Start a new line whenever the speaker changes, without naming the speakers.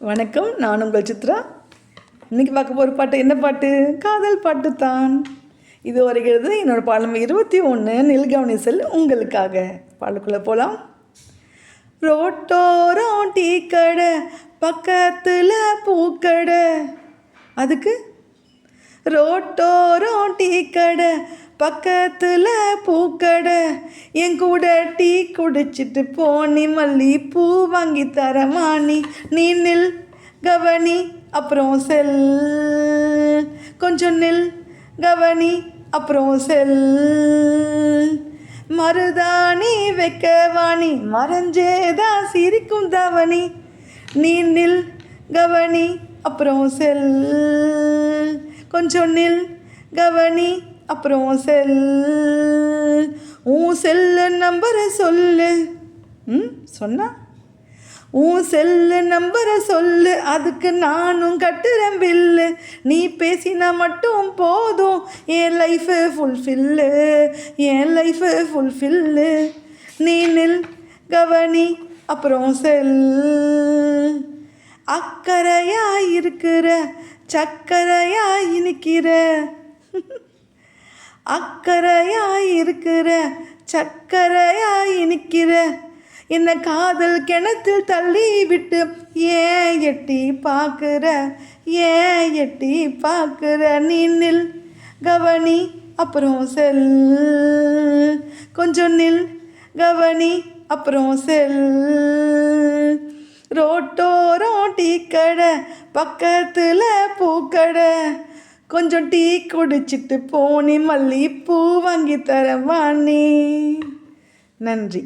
வணக்கம், நான் உங்கள் சித்ரா. இன்றைக்கி பார்க்க போகிற பாட்டு என்ன பாட்டு? காதல் பாட்டு தான். இது வருகிறது என்னோடய பாடம் 21 நில்கவனிசல் உங்களுக்காக. பாடலுக்குள்ளே போகலாம். ரோட்டோரம் டீ கடை பக்கத்தில் பூக்கடை. அதுக்கு ரோட்டோரம் டீ கடை பக்கத்தில் பூக்கடை. என் கூட டீ குடிச்சிட்டு போனி மல்லி பூ வாங்கி தரமானி. நீ நில் கவனி அப்புறம் செல், கொஞ்சம் நில் கவனி அப்புறம் செல். மருதாணி வைக்கவாணி மறைஞ்சேதான் சிரிக்கும் தவணி. நீ நில் கவனி அப்புறம் செல், கொஞ்சம் நில் கவனி அப்புறம் செல். உன் செல்லு நம்பரை சொல்லு. சொன்னா உன் செல்லு நம்பரை சொல்லு, அதுக்கு நானும் கட்டுறேன் பில்லு. நீ பேசினா மட்டும் போதும், என் லைஃபு ஃபுல்ஃபில்லு, என் லைஃபு ஃபுல்ஃபில்லு. நீ நில் கவனி அப்புறம் செல். அக்கறையா இருக்கிற சக்கரையா இனிக்கிற. அக்கறையா இருக்கிற சக்கரையா இனிக்கிற. என்ன காதல் கிணத்தில் தள்ளி விட்டு ஏன் எட்டி பார்க்குற, ஏன் எட்டி பார்க்குற. நீ நில் கவனி அப்புறம் செல், கொஞ்சம் நில் கவனி அப்புறம் செல். ரோட்டோரம் டீ கடை பக்கத்தில் பூக்கடை. கொஞ்சம் டீ குடிச்சிட்டு போனி மல்லி பூ வாங்கி தர வாணி. நன்றி.